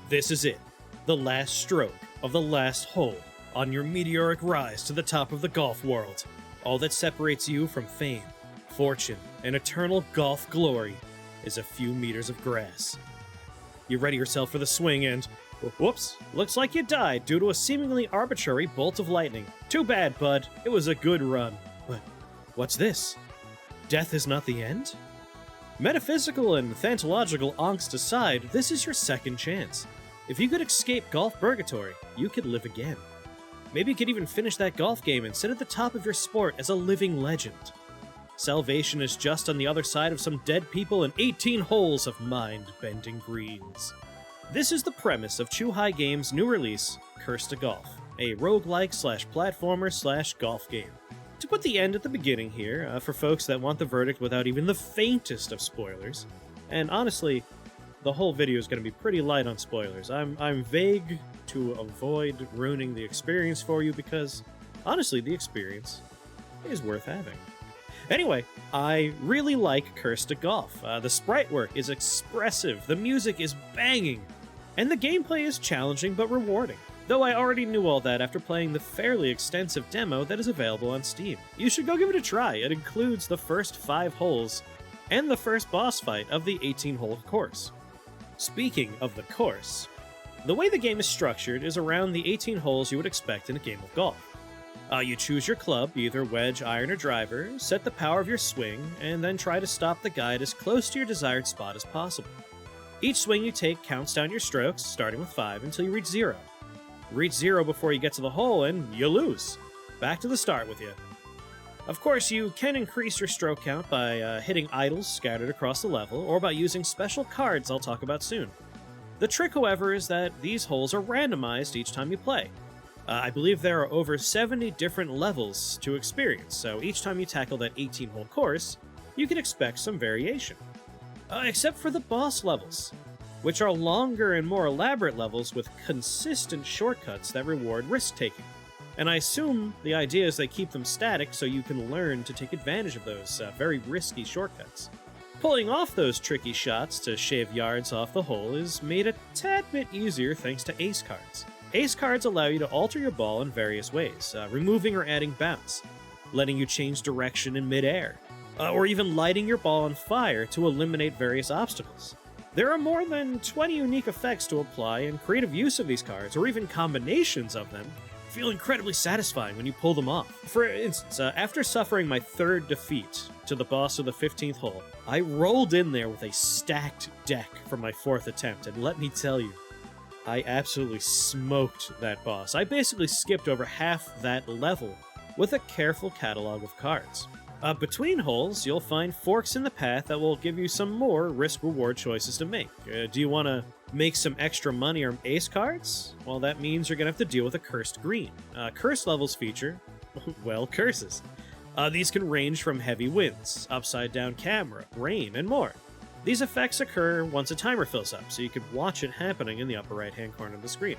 This is it, the last stroke of the last hole on your meteoric rise to the top of the golf world. All that separates you from fame, fortune, and eternal golf glory is a few meters of grass. You ready yourself for the swing and... Whoops, looks like you died due to a seemingly arbitrary bolt of lightning. Too bad, bud. It was a good run. But what's this? Death is not the end? Metaphysical and thantological angst aside, this is your second chance. If you could escape golf purgatory, you could live again. Maybe you could even finish that golf game and sit at the top of your sport as a living legend. Salvation is just on the other side of some dead people and 18 holes of mind-bending greens. This is the premise of Chuhai Games' new release, Curse to Golf, a roguelike /platformer /golf game. To put the end at the beginning here, for folks that want the verdict without even the faintest of spoilers, and honestly, the whole video is going to be pretty light on spoilers. I'm vague to avoid ruining the experience for you because, honestly, the experience is worth having. Anyway, I really like Curse to Golf. The sprite work is expressive, the music is banging, and the gameplay is challenging but rewarding. Though I already knew all that after playing the fairly extensive demo that is available on Steam. You should go give it a try. It includes the first 5 holes and the first boss fight of the 18-hole course. Speaking of the course, the way the game is structured is around the 18 holes you would expect in a game of golf. You choose your club, either wedge, iron, or driver, set the power of your swing, and then try to stop the guide as close to your desired spot as possible. Each swing you take counts down your strokes, starting with 5, until you reach 0. Reach 0 before you get to the hole, and you lose. Back to the start with you. Of course, you can increase your stroke count by hitting idols scattered across the level, or by using special cards I'll talk about soon. The trick, however, is that these holes are randomized each time you play. I believe there are over 70 different levels to experience, so each time you tackle that 18-hole course, you can expect some variation. Except for the boss levels, which are longer and more elaborate levels with consistent shortcuts that reward risk-taking. And I assume the idea is they keep them static so you can learn to take advantage of those very risky shortcuts. Pulling off those tricky shots to shave yards off the hole is made a tad bit easier thanks to ace cards. Ace cards allow you to alter your ball in various ways, removing or adding bounce, letting you change direction in midair, or even lighting your ball on fire to eliminate various obstacles. There are more than 20 unique effects to apply, and creative use of these cards, or even combinations of them, feel incredibly satisfying when you pull them off. For instance, after suffering my 3rd defeat to the boss of the 15th hole, I rolled in there with a stacked deck for my 4th attempt, and let me tell you, I absolutely smoked that boss. I basically skipped over half that level with a careful catalog of cards. Between holes, you'll find forks in the path that will give you some more risk-reward choices to make. Do you want to make some extra money or ace cards? Well, that means you're going to have to deal with a cursed green. Curse levels feature, well, curses. These can range from heavy winds, upside-down camera, rain, and more. These effects occur once a timer fills up, so you can watch it happening in the upper right-hand corner of the screen,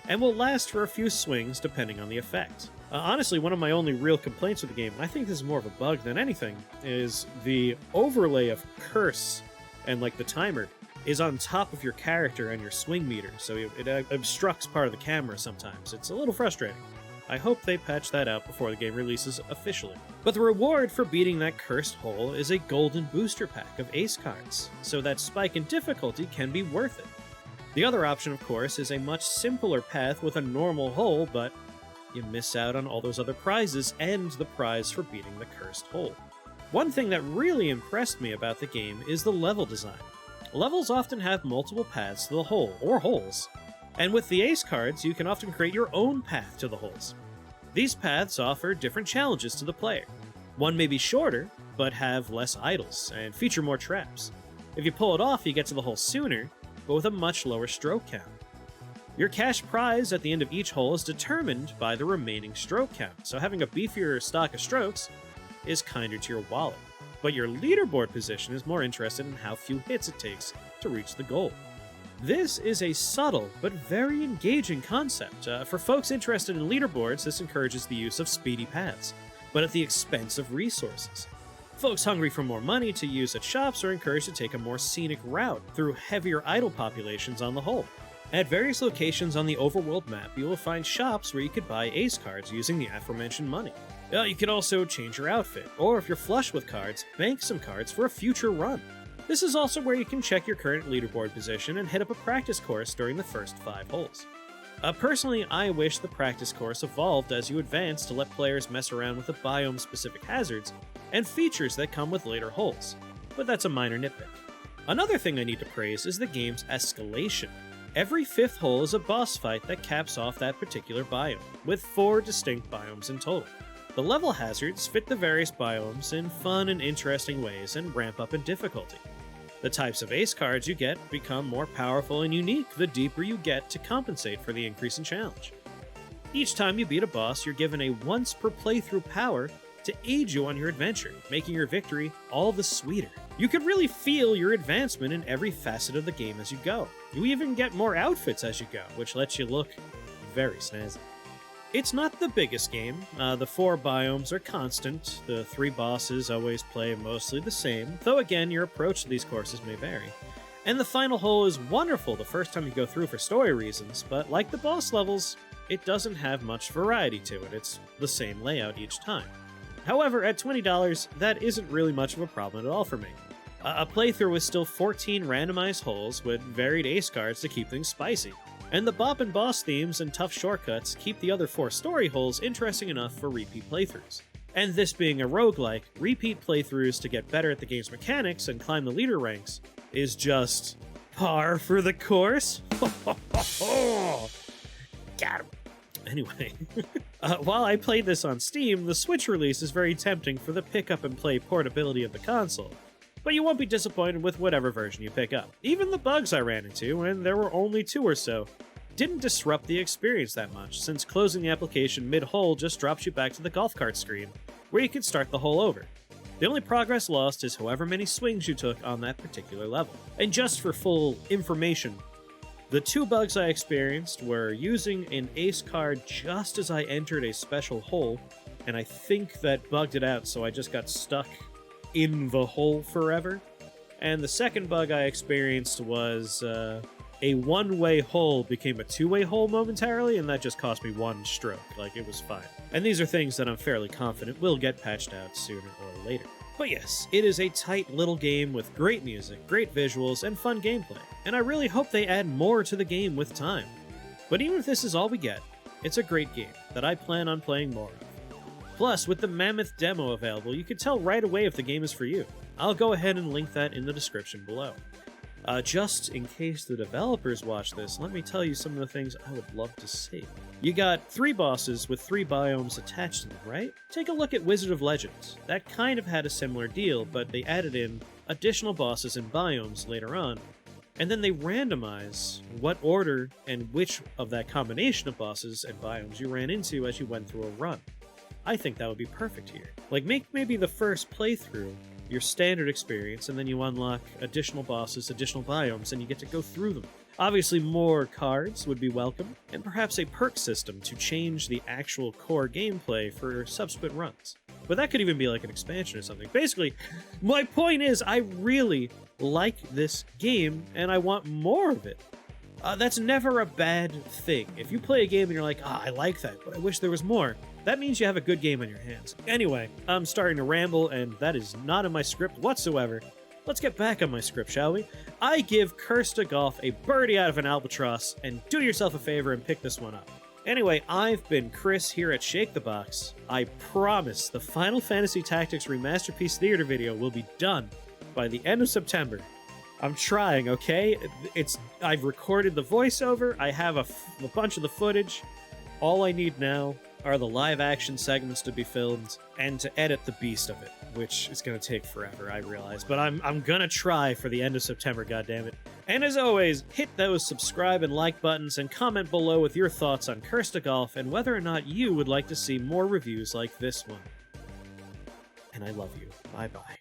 and will last for a few swings depending on the effect. Honestly, one of my only real complaints with the game, and I think this is more of a bug than anything, is the overlay of curse and like the timer is on top of your character and your swing meter, so it obstructs part of the camera sometimes. It's a little frustrating. I hope they patch that out before the game releases officially. But the reward for beating that cursed hole is a golden booster pack of ace cards, so that spike in difficulty can be worth it. The other option, of course, is a much simpler path with a normal hole, but you miss out on all those other prizes and the prize for beating the cursed hole. One thing that really impressed me about the game is the level design. Levels often have multiple paths to the hole, or holes, and with the ace cards, you can often create your own path to the holes. These paths offer different challenges to the player. One may be shorter, but have less idols, and feature more traps. If you pull it off, you get to the hole sooner, but with a much lower stroke count. Your cash prize at the end of each hole is determined by the remaining stroke count, so having a beefier stock of strokes is kinder to your wallet. But your leaderboard position is more interested in how few hits it takes to reach the goal. This is a subtle but very engaging concept. For folks interested in leaderboards, this encourages the use of speedy paths, but at the expense of resources. Folks hungry for more money to use at shops are encouraged to take a more scenic route through heavier idle populations on the hole. At various locations on the overworld map, you will find shops where you could buy ace cards using the aforementioned money. You could also change your outfit, or if you're flush with cards, bank some cards for a future run. This is also where you can check your current leaderboard position and hit up a practice course during the first 5 holes. Personally, I wish the practice course evolved as you advance to let players mess around with the biome-specific hazards and features that come with later holes, but that's a minor nitpick. Another thing I need to praise is the game's escalation. Every 5th hole is a boss fight that caps off that particular biome, with 4 distinct biomes in total. The level hazards fit the various biomes in fun and interesting ways and ramp up in difficulty. The types of ace cards you get become more powerful and unique the deeper you get to compensate for the increase in challenge. Each time you beat a boss, you're given a once per playthrough power to aid you on your adventure, making your victory all the sweeter. You can really feel your advancement in every facet of the game as you go. You even get more outfits as you go, which lets you look very snazzy. It's not the biggest game. The 4 biomes are constant. The 3 bosses always play mostly the same, though again, your approach to these courses may vary. And the final hole is wonderful the first time you go through for story reasons, but like the boss levels, it doesn't have much variety to it. It's the same layout each time. However, at $20, that isn't really much of a problem at all for me. A playthrough with still 14 randomized holes with varied ace cards to keep things spicy. And the bop and boss themes and tough shortcuts keep the other 4 story holes interesting enough for repeat playthroughs. And this being a roguelike, repeat playthroughs to get better at the game's mechanics and climb the leader ranks is just par for the course. Got him. Anyway, while I played this on Steam, the Switch release is very tempting for the pick-up-and-play portability of the console. But you won't be disappointed with whatever version you pick up. Even the bugs I ran into, and there were only 2 or so, didn't disrupt the experience that much, since closing the application mid-hole just drops you back to the golf cart screen, where you can start the hole over. The only progress lost is however many swings you took on that particular level. And just for full information, the 2 bugs I experienced were using an ace card just as I entered a special hole, and I think that bugged it out, so I just got stuck in the hole forever. And the second bug I experienced was a one-way hole became a two-way hole momentarily, and that just cost me 1 stroke. Like, it was fine. And these are things that I'm fairly confident will get patched out sooner or later. But yes, it is a tight little game with great music, great visuals, and fun gameplay, and I really hope they add more to the game with time. But even if this is all we get, it's a great game that I plan on playing more of. Plus, with the Mammoth demo available, you can tell right away if the game is for you. I'll go ahead and link that in the description below. Just in case the developers watch this, let me tell you some of the things I would love to see. You got 3 bosses with 3 biomes attached to them, right? Take a look at Wizard of Legends. That kind of had a similar deal, but they added in additional bosses and biomes later on, and then they randomize what order and which of that combination of bosses and biomes you ran into as you went through a run. I think that would be perfect here. Like, make maybe the first playthrough your standard experience, and then you unlock additional bosses, additional biomes, and you get to go through them. Obviously, more cards would be welcome, and perhaps a perk system to change the actual core gameplay for subsequent runs. But that could even be like an expansion or something. Basically, my point is, I really like this game, and I want more of it. That's never a bad thing. If you play a game and you're like, I like that, but I wish there was more, that means you have a good game on your hands. Anyway, I'm starting to ramble, and that is not in my script whatsoever. Let's get back on my script, shall we? I give Curse to Golf a birdie out of an albatross, and do yourself a favor and pick this one up. Anyway, I've been Chris here at Shake the Box. I promise the Final Fantasy Tactics Remasterpiece Theater video will be done by the end of September. I'm trying, okay? I've recorded the voiceover, I have a bunch of the footage. All I need now are the live action segments to be filmed and to edit the beast of it, which is going to take forever, I realize. But I'm going to try for the end of September, goddammit. And as always, hit those subscribe and like buttons and comment below with your thoughts on Curse to Golf and whether or not you would like to see more reviews like this one. And I love you. Bye-bye.